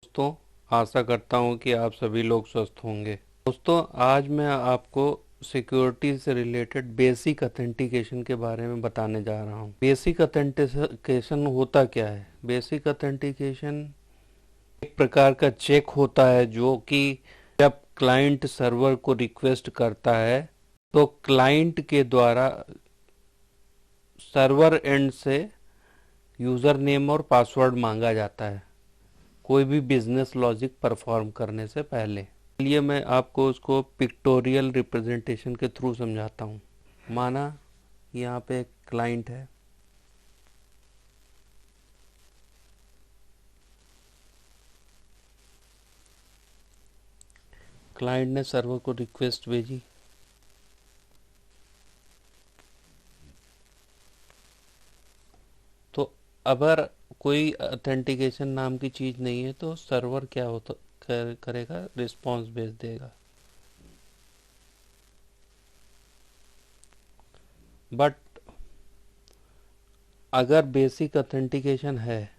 दोस्तों, आशा करता हूँ कि आप सभी लोग स्वस्थ होंगे। दोस्तों, आज मैं आपको सिक्योरिटी से रिलेटेड बेसिक ऑथेंटिकेशन के बारे में बताने जा रहा हूँ। बेसिक ऑथेंटिकेशन होता क्या है? बेसिक ऑथेंटिकेशन एक प्रकार का चेक होता है जो कि जब क्लाइंट सर्वर को रिक्वेस्ट करता है तो क्लाइंट के द्वारा सर्वर एंड से यूज़र नेम और पासवर्ड मांगा जाता है कोई भी बिजनेस लॉजिक परफॉर्म करने से पहले। चलिए मैं आपको उसको पिक्टोरियल रिप्रेजेंटेशन के थ्रू समझाता हूँ। माना यहाँ पे एक क्लाइंट है, क्लाइंट ने सर्वर को रिक्वेस्ट भेजी, तो अगर कोई ऑथेंटिकेशन नाम की चीज़ नहीं है तो सर्वर क्या होता करेगा, रिस्पॉन्स भेज देगा। बट अगर बेसिक ऑथेंटिकेशन है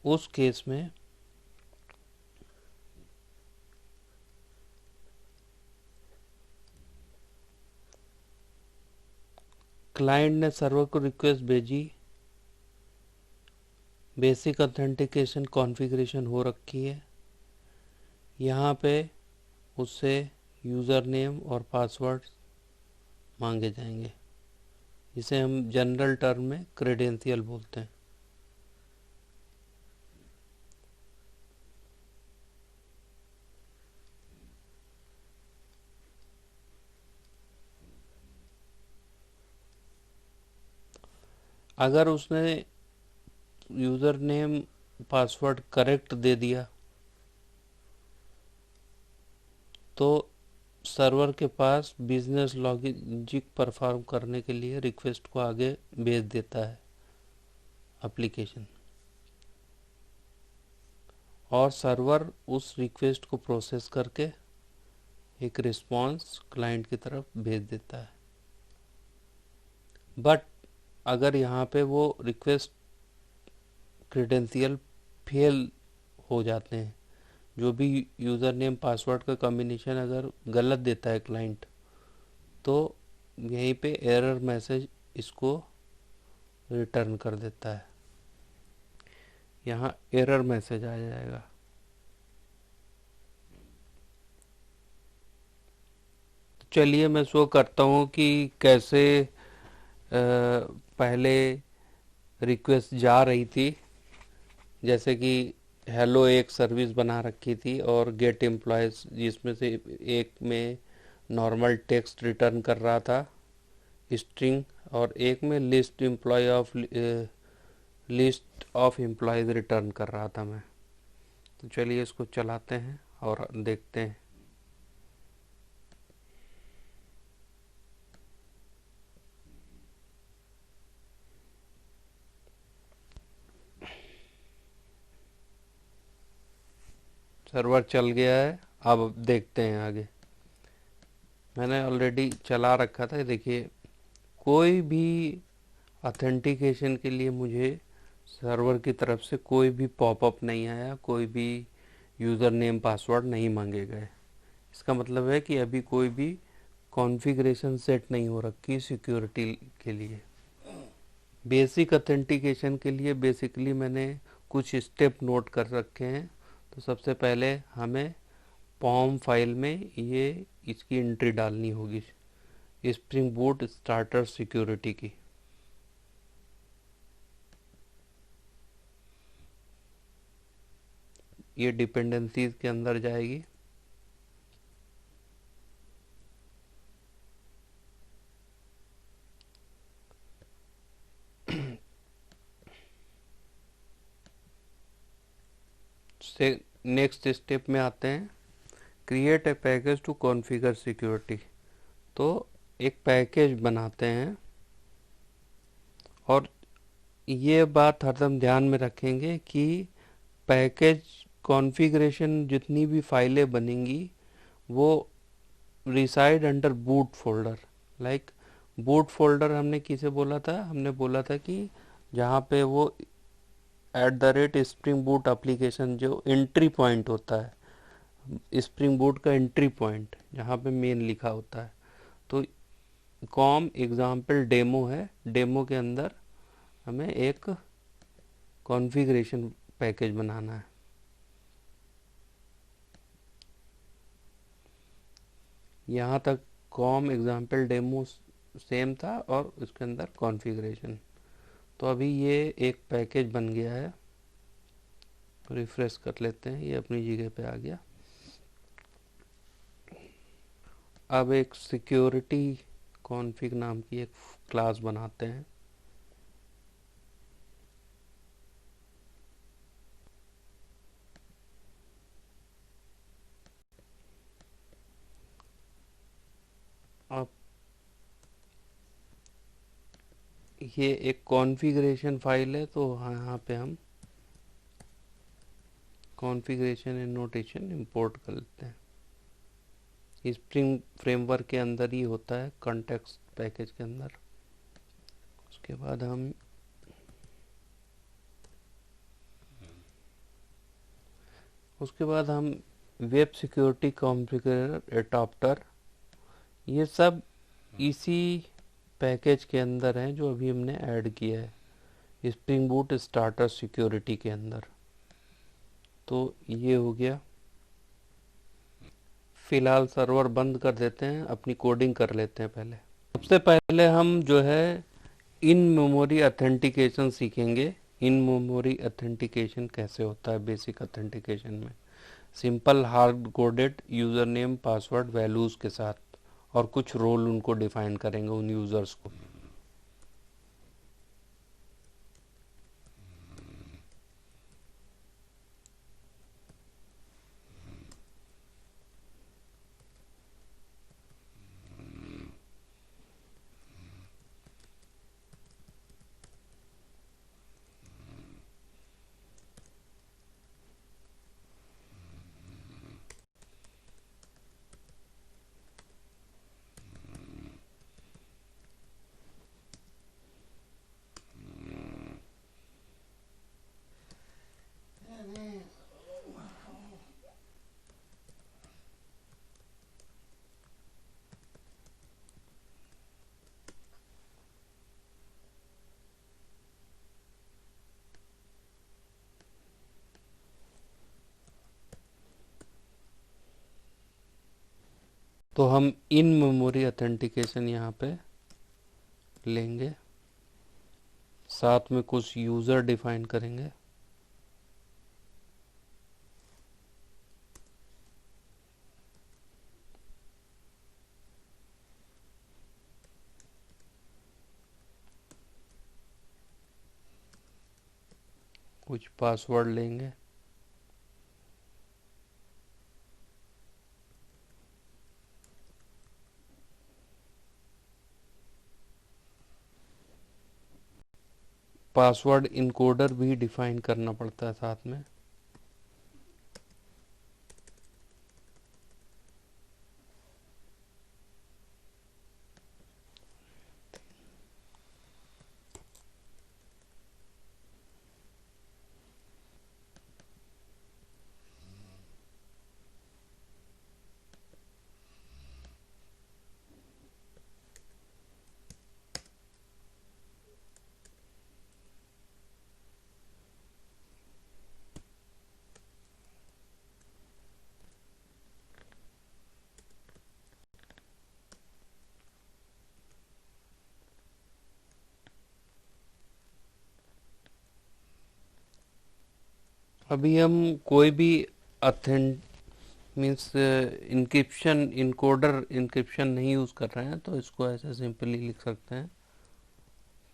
उस केस में क्लाइंट ने सर्वर को रिक्वेस्ट भेजी, बेसिक ऑथेंटिकेशन कॉन्फ़िगरेशन हो रखी है, यहाँ पे उससे यूज़र नेम और पासवर्ड मांगे जाएंगे जिसे हम जनरल टर्म में क्रेडेंशियल बोलते हैं। अगर उसने user name password correct they दिया तो सर्वर के पास बिजनेस लॉजिक परफॉर्म करने के लिए रिक्वेस्ट को आगे भेज देता है एप्लीकेशन, और सर्वर उस रिक्वेस्ट को प्रोसेस करके एक रिस्पॉन्स क्लाइंट की तरफ भेज देता है। बट अगर यहाँ पे वो रिक्वेस्ट क्रेडेंशियल फेल हो जाते हैं, जो भी यूज़र नेम पासवर्ड का कॉम्बिनेशन अगर गलत देता है क्लाइंट, तो यहीं पे एरर मैसेज इसको रिटर्न कर देता है। यहाँ एरर मैसेज आ जाएगा। तो चलिए मैं शो करता हूँ कि कैसे पहले रिक्वेस्ट जा रही थी। जैसे कि हेलो एक सर्विस बना रखी थी और गेट एम्प्लॉयज़, जिसमें से एक में नॉर्मल टेक्स्ट रिटर्न कर रहा था स्ट्रिंग, और एक में लिस्ट ऑफ एम्प्लॉयज़ रिटर्न कर रहा था मैं। तो चलिए इसको चलाते हैं और देखते हैं। सर्वर चल गया है, अब देखते हैं आगे। मैंने ऑलरेडी चला रखा था, देखिए कोई भी ऑथेंटिकेशन के लिए मुझे सर्वर की तरफ से कोई भी पॉपअप नहीं आया, कोई भी यूज़र नेम पासवर्ड नहीं मांगे गए। इसका मतलब है कि अभी कोई भी कॉन्फ़िगरेशन सेट नहीं हो रखी सिक्योरिटी के लिए। बेसिक ऑथेंटिकेशन के लिए बेसिकली मैंने कुछ स्टेप नोट कर रखे हैं। तो सबसे पहले हमें पॉम फाइल में ये इसकी एंट्री डालनी होगी, स्प्रिंग बूट स्टार्टर सिक्योरिटी की। ये डिपेंडेंसीज के अंदर जाएगी। से नेक्स्ट स्टेप में आते हैं, create a package to configure security. तो एक पैकेज बनाते हैं, और ये बात हरदम ध्यान में रखेंगे कि पैकेज कॉन्फ़िगरेशन जितनी भी फाइलें बनेंगी वो reside under boot folder. Like boot folder हमने किसे बोला था, हमने बोला था कि जहाँ पे वो @स्प्रिंग बूट एप्लीकेशन जो एंट्री पॉइंट होता है, स्प्रिंग बूट का एंट्री पॉइंट जहाँ पे मेन लिखा होता है, तो कॉम एग्जाम्पल डेमो है, डेमो के अंदर हमें एक कॉन्फ़िगरेशन पैकेज बनाना है। यहाँ तक कॉम एग्जाम्पल डेमो सेम था और उसके अंदर कॉन्फ़िगरेशन। तो अभी ये एक पैकेज बन गया है, रिफ्रेश कर लेते हैं, ये अपनी जगह पे आ गया। अब एक सिक्योरिटी कॉन्फ़िग नाम की एक क्लास बनाते हैं। अब ये एक कॉन्फ़िगरेशन फाइल है, तो यहाँ पे हम कॉन्फ़िगरेशन एंड नोटेशन इंपोर्ट कर लेते हैं। स्प्रिंग फ्रेमवर्क के अंदर ही होता है, कॉन्टेक्स्ट पैकेज के अंदर। उसके बाद हम वेब सिक्योरिटी कॉन्फ़िगरेटर एडाप्टर, ये सब इसी पैकेज के अंदर हैं जो अभी हमने ऐड किया है स्प्रिंग बूट स्टार्टर सिक्योरिटी के अंदर। तो ये हो गया। फिलहाल सर्वर बंद कर देते हैं, अपनी कोडिंग कर लेते हैं। पहले सबसे पहले हम जो है इन मेमोरी ऑथेंटिकेशन सीखेंगे। इन मेमोरी ऑथेंटिकेशन कैसे होता है बेसिक ऑथेंटिकेशन में, simple hard coded user name password values के साथ, और कुछ रोल उनको डिफाइन करेंगे उन यूज़र्स को। तो हम इन मेमोरी ऑथेंटिकेशन यहाँ पे लेंगे, साथ में कुछ यूज़र डिफाइन करेंगे। कुछ पासवर्ड लेंगे। पासवर्ड इनकोडर भी डिफाइन करना पड़ता है साथ में। अभी हम कोई भी अथेंट मीन्स इनक्रिप्शन इनकोडर इनक्रिप्शन नहीं यूज़ कर रहे हैं, तो इसको ऐसे सिंपली लिख सकते हैं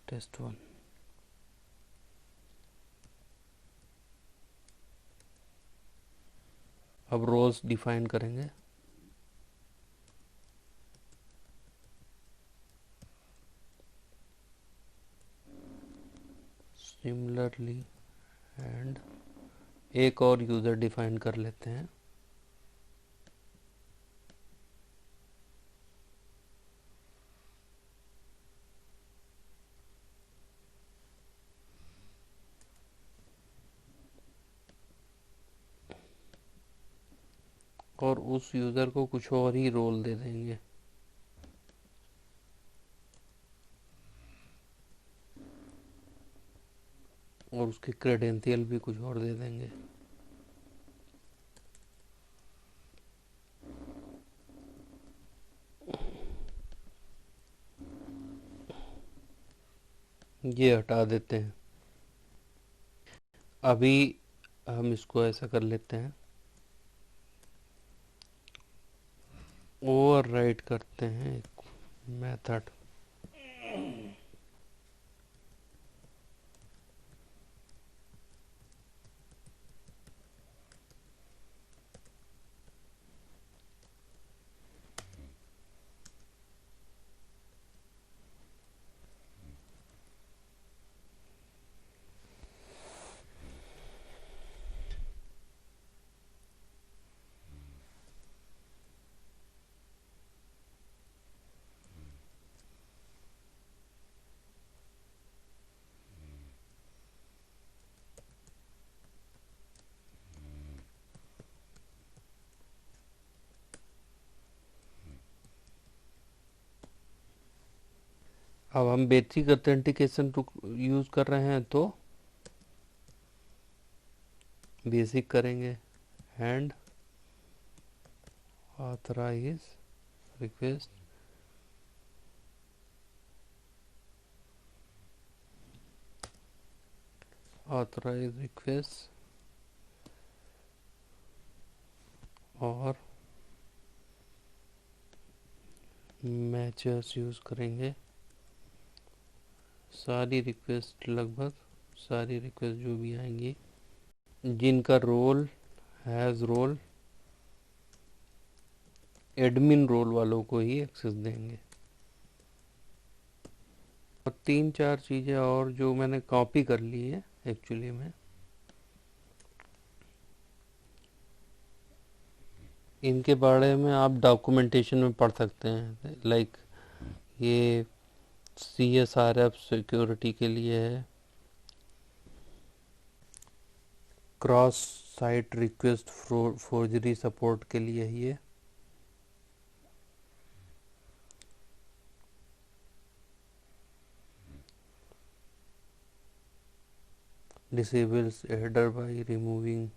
test1। अब रोल्स डिफाइन करेंगे। सिमिलरली एंड एक और यूज़र डिफाइन कर लेते हैं। और उस यूज़र को कुछ और ही रोल दे देंगे। और उसके क्रेडेंशियल भी कुछ और दे देंगे। ये हटा देते हैं। अभी हम इसको ऐसा कर लेते हैं, ओवरराइड करते हैं एक मेथड। अब हम बेसिक ऑथेंटिकेशन यूज़ कर रहे हैं तो बेसिक करेंगे, एंड ऑथराइज रिक्वेस्ट और मैचेस यूज़ करेंगे। सारी रिक्वेस्ट, लगभग सारी रिक्वेस्ट जो भी आएंगी जिनका role has role, admin role वालों को ही एक्सेस देंगे। और 3-4 चीज़ें और जो मैंने कॉपी कर ली है एक्चुअली में, इनके बारे में आप डॉक्यूमेंटेशन में पढ़ सकते हैं। लाइक ये CSRF सिक्योरिटी के लिए है, cross site request forgery support के लिए है ये, disables header by removing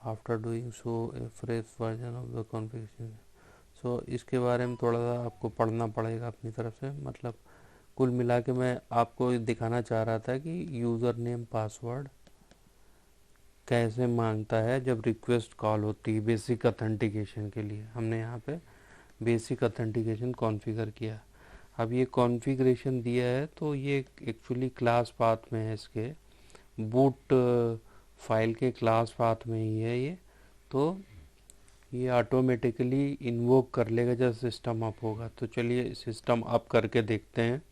after doing so a fresh version of the configuration। सो इसके बारे में थोड़ा सा आपको पढ़ना पड़ेगा अपनी तरफ से। मतलब कुल मिला के मैं आपको दिखाना चाह रहा था कि यूज़र नेम पासवर्ड कैसे मांगता है जब रिक्वेस्ट कॉल होती है बेसिक ऑथेंटिकेशन के लिए। हमने यहाँ पे बेसिक ऑथेंटिकेशन कॉन्फ़िगर किया। अब ये कॉन्फ़िगरेशन दिया है तो ये एक्चुअली क्लास पाथ में है, इसके बूट फाइल के क्लास पाथ में ही है ये। तो ये ऑटोमेटिकली इन्वोक कर लेगा जब सिस्टम अप होगा। तो चलिए सिस्टम अप करके देखते हैं।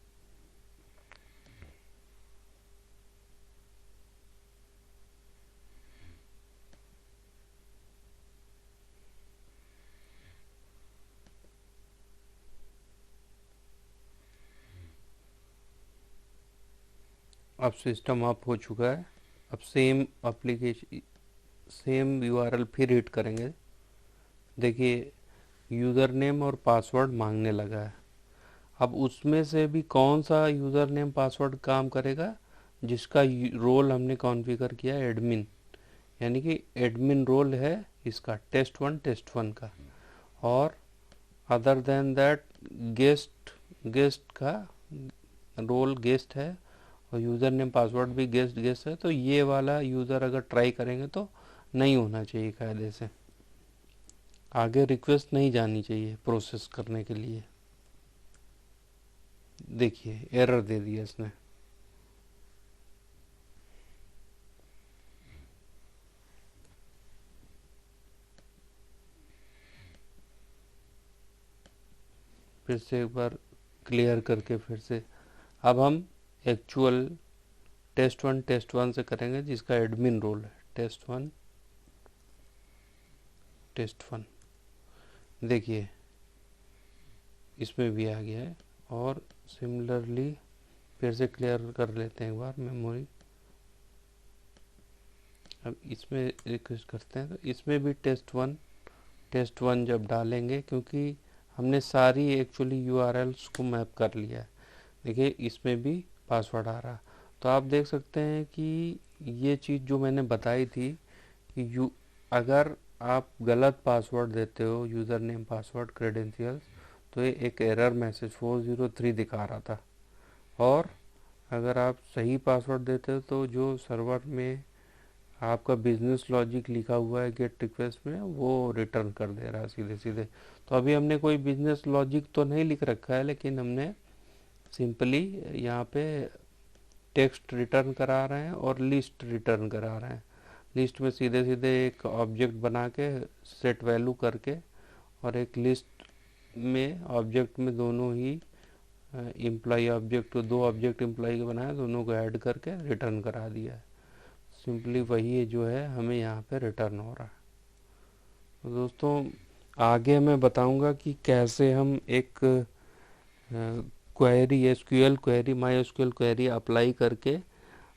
अब सिस्टम अप हो चुका है। अब सेम एप्लीकेशन, सेम यूआरएल फिर हिट करेंगे। देखिए यूज़र नेम और पासवर्ड मांगने लगा है। अब उसमें से भी कौन सा यूज़र नेम पासवर्ड काम करेगा, जिसका रोल हमने कॉन्फ़िगर किया है एडमिन, यानी कि एडमिन रोल है इसका टेस्ट वन का। और अदर देन दैट गेस्ट का रोल गेस्ट है, और यूज़र नेम पासवर्ड भी गेस्ट है। तो ये वाला यूज़र अगर ट्राई करेंगे तो नहीं होना चाहिए कायदे से, आगे रिक्वेस्ट नहीं जानी चाहिए प्रोसेस करने के लिए। देखिए एरर दे दिया इसने। फिर से एक बार क्लियर करके फिर से अब हम एक्चुअल टेस्ट वन से करेंगे जिसका एडमिन रोल है टेस्ट वन। देखिए इसमें भी आ गया है। और सिमिलरली फिर से क्लियर कर लेते हैं एक बार मेमोरी। अब इसमें रिक्वेस्ट करते हैं, तो इसमें भी टेस्ट वन जब डालेंगे, क्योंकि हमने सारी एक्चुअली यूआरएल्स को मैप कर लिया है। देखिए इसमें भी पासवर्ड आ रहा। तो आप देख सकते हैं कि ये चीज़ जो मैंने बताई थी कि अगर आप गलत पासवर्ड देते हो, यूज़र नेम पासवर्ड क्रेडेंशियल्स, तो ये एक एरर मैसेज 403 दिखा रहा था। और अगर आप सही पासवर्ड देते हो तो जो सर्वर में आपका बिजनेस लॉजिक लिखा हुआ है गेट रिक्वेस्ट में, वो रिटर्न कर दे रहा है सीधे सीधे। तो अभी हमने कोई बिजनेस लॉजिक तो नहीं लिख रखा है, लेकिन हमने सिंपली यहाँ पे टेक्स्ट रिटर्न करा रहे हैं और लिस्ट रिटर्न करा रहे हैं। लिस्ट में सीधे सीधे एक ऑब्जेक्ट बना के सेट वैल्यू करके, और एक लिस्ट में ऑब्जेक्ट में दोनों ही एम्प्लॉय ऑब्जेक्ट, दो ऑब्जेक्ट एम्प्लॉय के बनाए, दोनों को ऐड करके रिटर्न करा दिया है। सिंपली वही जो है हमें यहाँ पे रिटर्न हो रहा है। तो दोस्तों आगे मैं बताऊंगा कि कैसे हम एक query, SQL query, my SQL query apply करके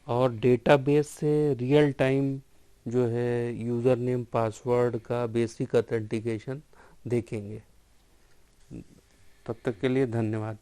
और डेटाबेस से रियल टाइम जो है यूज़र नेम पासवर्ड का बेसिक ऑथेंटिकेशन देखेंगे। तब तक के लिए धन्यवाद।